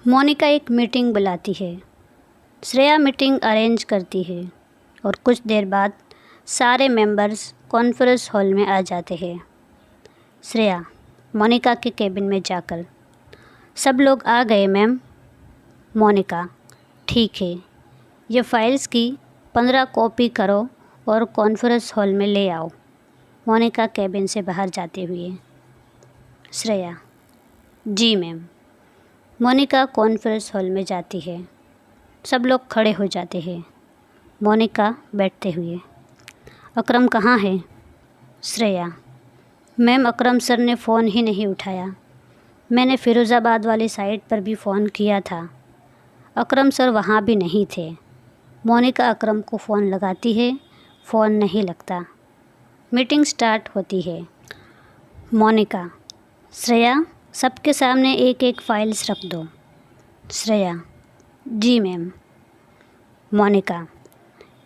मोनिका एक मीटिंग बुलाती है। श्रेया मीटिंग अरेंज करती है और कुछ देर बाद सारे मेंबर्स कॉन्फ्रेंस हॉल में आ जाते हैं। श्रेया मोनिका के केबिन में जाकर, सब लोग आ गए मैम। मोनिका, ठीक है, ये फाइल्स की 15 कॉपी करो और कॉन्फ्रेंस हॉल में ले आओ। मोनिका केबिन से बाहर जाते हुए। श्रेया, जी मैम। मोनिका कॉन्फ्रेंस हॉल में जाती है। सब लोग खड़े हो जाते हैं। मोनिका बैठते हुए। अकरम कहाँ है? श्रेया, मैम अकरम सर ने फ़ोन ही नहीं उठाया। मैंने फ़िरोज़ाबाद वाली साइट पर भी फ़ोन किया था, अकरम सर वहाँ भी नहीं थे। मोनिका अकरम को फ़ोन लगाती है, फ़ोन नहीं लगता। मीटिंग स्टार्ट होती है। मोनिका, श्रेया सबके सामने एक एक फाइल्स रख दो। श्रेया, जी मैम। मोनिका,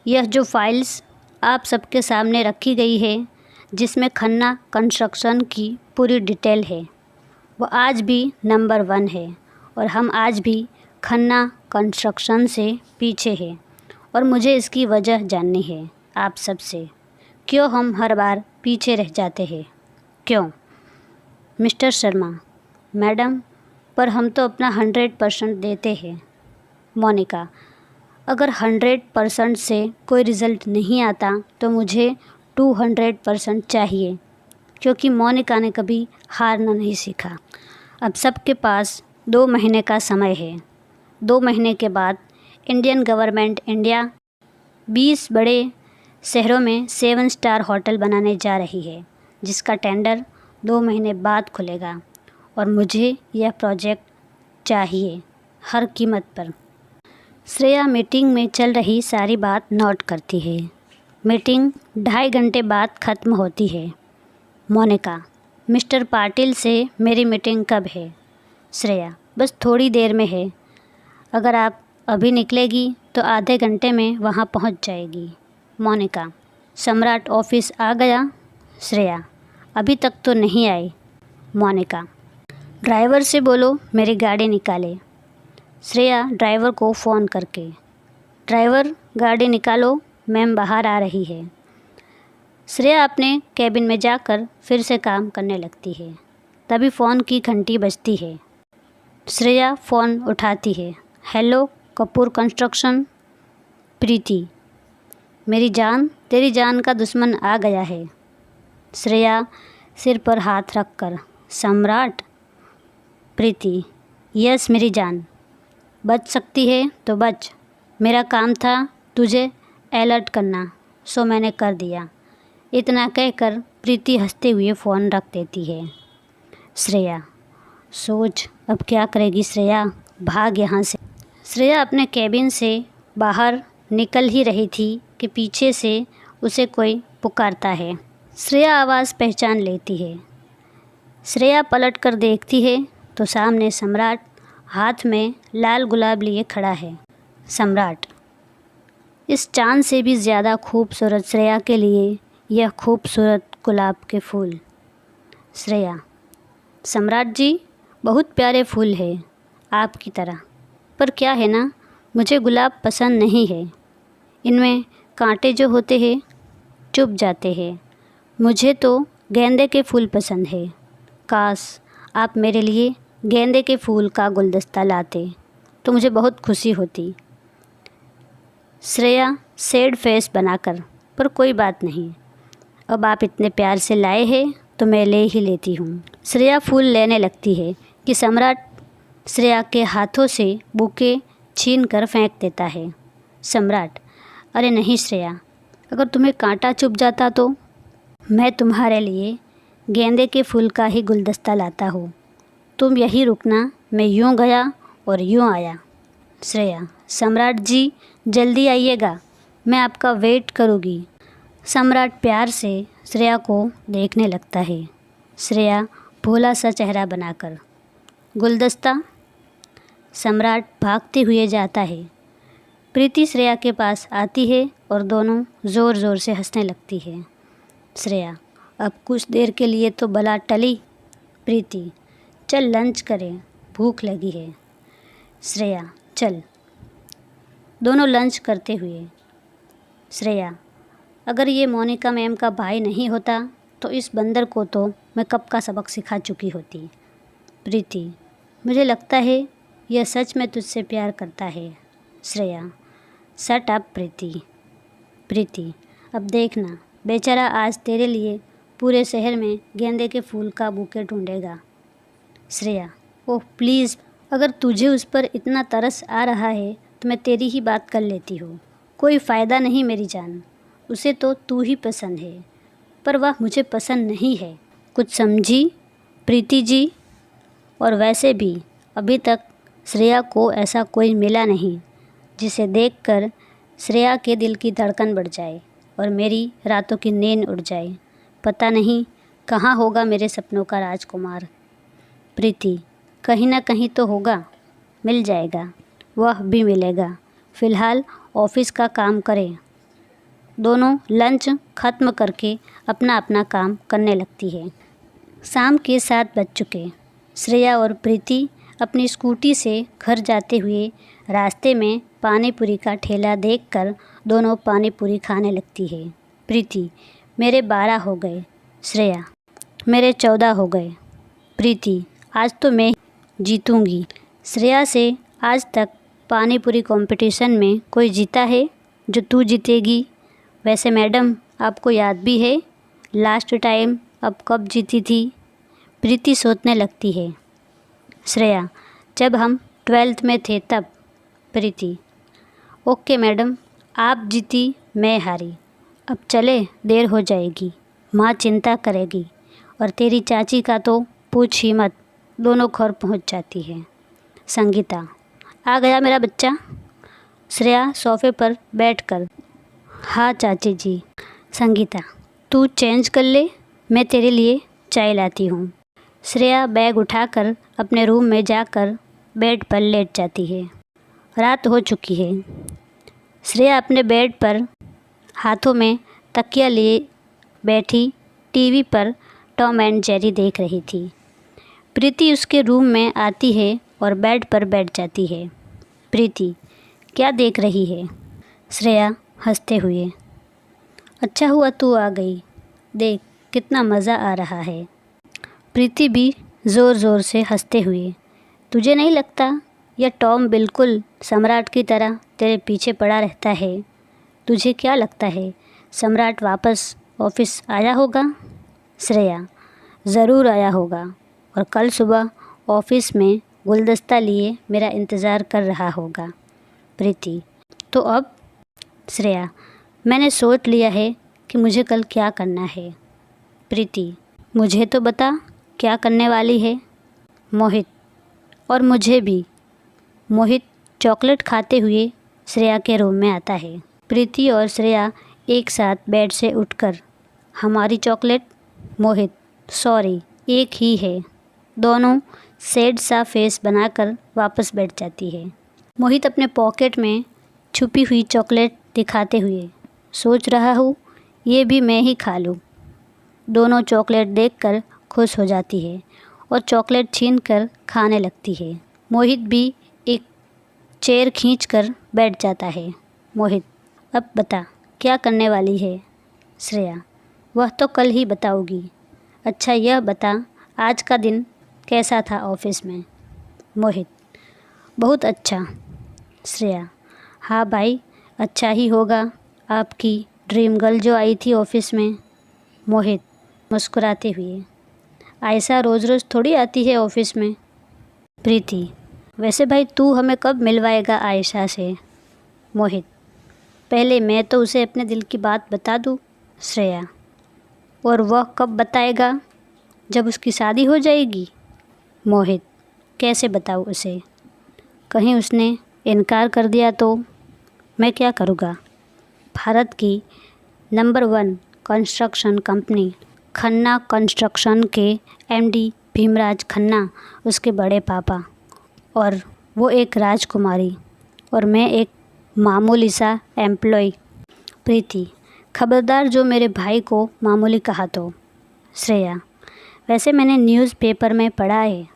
यह जो फाइल्स आप सबके सामने रखी गई है, जिसमें खन्ना कंस्ट्रक्शन की पूरी डिटेल है, वो आज भी नंबर 1 है और हम आज भी खन्ना कंस्ट्रक्शन से पीछे हैं और मुझे इसकी वजह जाननी है आप सबसे। क्यों हम हर बार पीछे रह जाते हैं? क्यों? मिस्टर शर्मा, मैडम, पर हम तो अपना 100% देते हैं। मोनिका, अगर 100% से कोई रिज़ल्ट नहीं आता तो मुझे 200% चाहिए, क्योंकि मोनिका ने कभी हारना नहीं सीखा। अब सबके पास 2 महीने का समय है। 2 महीने के बाद इंडियन गवर्नमेंट इंडिया 20 बड़े शहरों में 7 स्टार होटल बनाने जा रही है, जिसका टेंडर 2 महीने बाद खुलेगा और मुझे यह प्रोजेक्ट चाहिए हर कीमत पर। श्रेया मीटिंग में चल रही सारी बात नोट करती है। मीटिंग 2.5 घंटे बाद ख़त्म होती है। मोनिका, मिस्टर पाटिल से मेरी मीटिंग कब है? श्रेया, बस थोड़ी देर में है। अगर आप अभी निकलेगी तो आधे घंटे में वहाँ पहुँच जाएगी। मोनिका, सम्राट ऑफिस आ गया? श्रेया, अभी तक तो नहीं आई। मोनिका, ड्राइवर से बोलो मेरी गाड़ी निकाले। श्रेया ड्राइवर को फ़ोन करके, ड्राइवर गाड़ी निकालो, मैम बाहर आ रही है। श्रेया अपने कैबिन में जाकर फिर से काम करने लगती है। तभी फ़ोन की घंटी बजती है। श्रेया फ़ोन उठाती है। Hello, Kapoor construction. प्रीति, मेरी जान, तेरी जान का दुश्मन आ गया है। श्रेया सिर पर हाथ रखकर, सम्राट। प्रीति, यस मेरी जान, बच सकती है तो बच। मेरा काम था तुझे अलर्ट करना, सो मैंने कर दिया। इतना कहकर प्रीति हंसते हुए फ़ोन रख देती है। श्रेया, सोच अब क्या करेगी श्रेया, भाग यहाँ से। श्रेया अपने कैबिन से बाहर निकल ही रही थी कि पीछे से उसे कोई पुकारता है। श्रेया आवाज़ पहचान लेती है। श्रेया पलट कर देखती है तो सामने सम्राट हाथ में लाल गुलाब लिए खड़ा है। सम्राट, इस चाँद से भी ज़्यादा खूबसूरत श्रेया के लिए यह खूबसूरत गुलाब के फूल। श्रेया, सम्राट जी, बहुत प्यारे फूल है आपकी तरह, पर क्या है ना, मुझे गुलाब पसंद नहीं है। इनमें कांटे जो होते हैं चुभ जाते हैं। मुझे तो गेंदे के फूल पसंद है। काश आप मेरे लिए गेंदे के फूल का गुलदस्ता लाते तो मुझे बहुत खुशी होती। श्रेया सैड फेस बनाकर, पर कोई बात नहीं, अब आप इतने प्यार से लाए हैं तो मैं ले ही लेती हूँ। श्रेया फूल लेने लगती है कि सम्राट श्रेया के हाथों से बुके छीन कर फेंक देता है। सम्राट, अरे नहीं श्रेया, अगर तुम्हें कांटा चुभ जाता तो मैं तुम्हारे लिए गेंदे के फूल का ही गुलदस्ता लाता हूँ। तुम यहीं रुकना, मैं यूँ गया और यूँ आया। श्रेया, सम्राट जी जल्दी आइएगा, मैं आपका वेट करूँगी। सम्राट प्यार से श्रेया को देखने लगता है। श्रेया भोला सा चेहरा बनाकर, गुलदस्ता। सम्राट भागते हुए जाता है। प्रीति श्रेया के पास आती है और दोनों ज़ोर ज़ोर से हंसने लगती है। श्रेया, अब कुछ देर के लिए तो बला टली। प्रीति, चल लंच करें, भूख लगी है। श्रेया चल। दोनों लंच करते हुए। श्रेया अगर ये मोनिका मैम का भाई नहीं होता तो इस बंदर को तो मैं कब का सबक सिखा चुकी होती। प्रीति मुझे लगता है यह सच में तुझसे प्यार करता है। श्रेया शट अप प्रीति। प्रीति अब देखना बेचारा आज तेरे लिए पूरे शहर में गेंदे के फूल का बुके ढूंढेगा। श्रेया ओह प्लीज़, अगर तुझे उस पर इतना तरस आ रहा है तो मैं तेरी ही बात कर लेती हूँ। कोई फ़ायदा नहीं मेरी जान, उसे तो तू ही पसंद है पर वह मुझे पसंद नहीं है। कुछ समझी प्रीति जी? और वैसे भी अभी तक श्रेया को ऐसा कोई मिला नहीं जिसे देखकर श्रेया के दिल की धड़कन बढ़ जाए और मेरी रातों की नींद उड़ जाए। पता नहीं कहाँ होगा मेरे सपनों का राजकुमार। प्रीति कहीं ना कहीं तो होगा, मिल जाएगा, वह भी मिलेगा। फ़िलहाल ऑफिस का काम करें। दोनों लंच ख़त्म करके अपना अपना काम करने लगती है। शाम के 7 बज चुके। श्रेया और प्रीति अपनी स्कूटी से घर जाते हुए रास्ते में पानी पूरी का ठेला देखकर दोनों पानी पूरी खाने लगती है। प्रीति मेरे 12 हो गए। श्रेया मेरे 14 हो गए। प्रीति आज तो मैं जीतूंगी। श्रेया से आज तक पानी पूरी कंपटीशन में कोई जीता है जो तू जीतेगी? वैसे मैडम आपको याद भी है लास्ट टाइम अब कब जीती थी? प्रीति सोचने लगती है। श्रेया जब हम 12th में थे तब। प्रीति ओके मैडम, आप जीती मैं हारी, अब चले देर हो जाएगी, माँ चिंता करेगी और तेरी चाची का तो पूछ ही मत। दोनों घर पहुँच जाती है। संगीता आ गया मेरा बच्चा। श्रेया सोफे पर बैठकर हाँ चाची जी। संगीता तू चेंज कर ले, मैं तेरे लिए चाय लाती हूँ। श्रेया बैग उठाकर अपने रूम में जाकर बेड पर लेट जाती है। रात हो चुकी है। श्रेया अपने बेड पर हाथों में तकिया लिए बैठी टीवी पर टॉम एंड जेरी देख रही थी। प्रीति उसके रूम में आती है और बेड पर बैठ जाती है। प्रीति क्या देख रही है? श्रेया हंसते हुए अच्छा हुआ तू आ गई, देख कितना मज़ा आ रहा है। प्रीति भी ज़ोर ज़ोर से हंसते हुए तुझे नहीं लगता यह टॉम बिल्कुल सम्राट की तरह तेरे पीछे पड़ा रहता है? तुझे क्या लगता है सम्राट वापस ऑफिस आया होगा? श्रेया ज़रूर आया होगा और कल सुबह ऑफिस में गुलदस्ता लिए मेरा इंतज़ार कर रहा होगा। प्रीति तो अब? श्रेया मैंने सोच लिया है कि मुझे कल क्या करना है। प्रीति मुझे तो बता क्या करने वाली है? मोहित और मुझे भी। मोहित चॉकलेट खाते हुए श्रेया के रूम में आता है। प्रीति और श्रेया एक साथ बेड से उठकर हमारी चॉकलेट? मोहित सॉरी एक ही है। दोनों सैड सा फेस बनाकर वापस बैठ जाती है। मोहित अपने पॉकेट में छुपी हुई चॉकलेट दिखाते हुए सोच रहा हूँ ये भी मैं ही खा लूँ। दोनों चॉकलेट देखकर खुश हो जाती है और चॉकलेट छीनकर खाने लगती है। मोहित भी एक चेयर खींचकर बैठ जाता है। मोहित अब बता क्या करने वाली है? श्रेया वह तो कल ही बताऊँगी। अच्छा यह बता आज का दिन कैसा था ऑफिस में? मोहित बहुत अच्छा। श्रेया हाँ भाई अच्छा ही होगा, आपकी ड्रीम गर्ल जो आई थी ऑफिस में। मोहित मुस्कुराते हुए आयशा रोज़ रोज़ थोड़ी आती है ऑफिस में। प्रीति वैसे भाई तू हमें कब मिलवाएगा आयशा से? मोहित पहले मैं तो उसे अपने दिल की बात बता दूँ। श्रेया और वह कब बताएगा? जब उसकी शादी हो जाएगी। मोहित कैसे बताऊँ उसे? कहीं उसने इनकार कर दिया तो मैं क्या करूँगा? भारत की number 1 construction company Khanna construction के एमडी भीमराज खन्ना उसके बड़े पापा, और वो एक राजकुमारी और मैं एक मामूली सा एम्प्लॉय। प्रीति खबरदार जो मेरे भाई को मामूली कहा तो। श्रेया वैसे मैंने न्यूज़पेपर में पढ़ा है,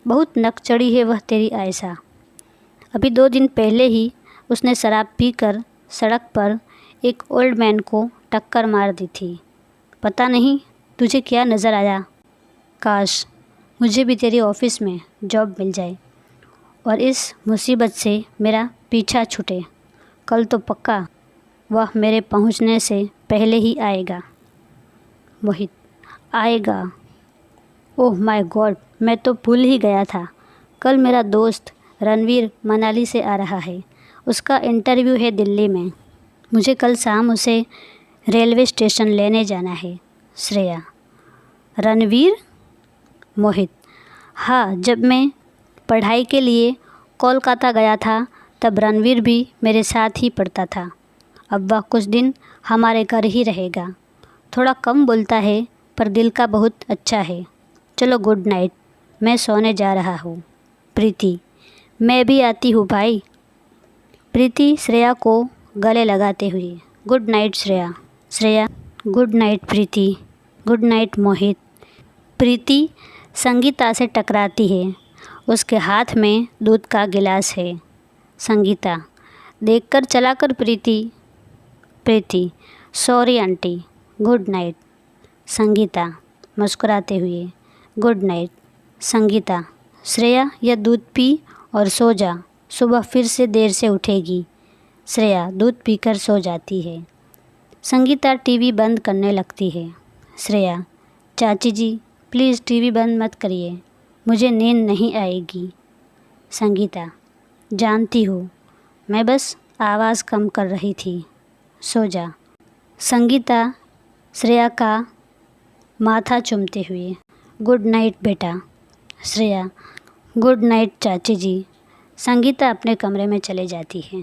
बहुत नक चढ़ी है वह तेरी आयशा। अभी 2 दिन पहले ही उसने शराब पीकर सड़क पर एक ओल्ड मैन को टक्कर मार दी थी। पता नहीं तुझे क्या नज़र आया। काश मुझे भी तेरी ऑफ़िस में जॉब मिल जाए और इस मुसीबत से मेरा पीछा छूटे। कल तो पक्का वह मेरे पहुंचने से पहले ही आएगा। मोहित, आएगा? ओह माय गॉड, मैं तो भूल ही गया था। कल मेरा दोस्त रणवीर मनाली से आ रहा है। उसका इंटरव्यू है दिल्ली में। मुझे कल शाम उसे रेलवे स्टेशन लेने जाना है। श्रेया, रणवीर? मोहित, हाँ, जब मैं पढ़ाई के लिए कोलकाता गया था तब रणवीर भी मेरे साथ ही पढ़ता था। अब वह कुछ दिन हमारे घर ही रहेगा। थोड़ा कम बोलता है पर दिल का बहुत अच्छा है। चलो गुड नाइट, मैं सोने जा रहा हूँ। प्रीति, मैं भी आती हूँ भाई। प्रीति श्रेया को गले लगाते हुए, good night Shreya. Shreya, good night Preeti. Good night Mohit. Preeti Sangeeta से टकराती है। उसके हाथ में दूध का गिलास है। संगीता, देखकर चला कर Preeti. Preeti, sorry aunty, good night. Sangeeta मुस्कुराते हुए, गुड नाइट। संगीता, श्रेया, यह दूध पी और सो जा, सुबह फिर से देर से उठेगी। श्रेया दूध पीकर सो जाती है। संगीता टीवी बंद करने लगती है। श्रेया, चाची जी प्लीज़ टीवी बंद मत करिए, मुझे नींद नहीं आएगी। संगीता, जानती हूँ, मैं बस आवाज़ कम कर रही थी, सो जा। संगीता श्रेया का माथा चूमते हुए, गुड नाइट बेटा। श्रेया, गुड नाइट चाची जी। संगीता अपने कमरे में चले जाती है।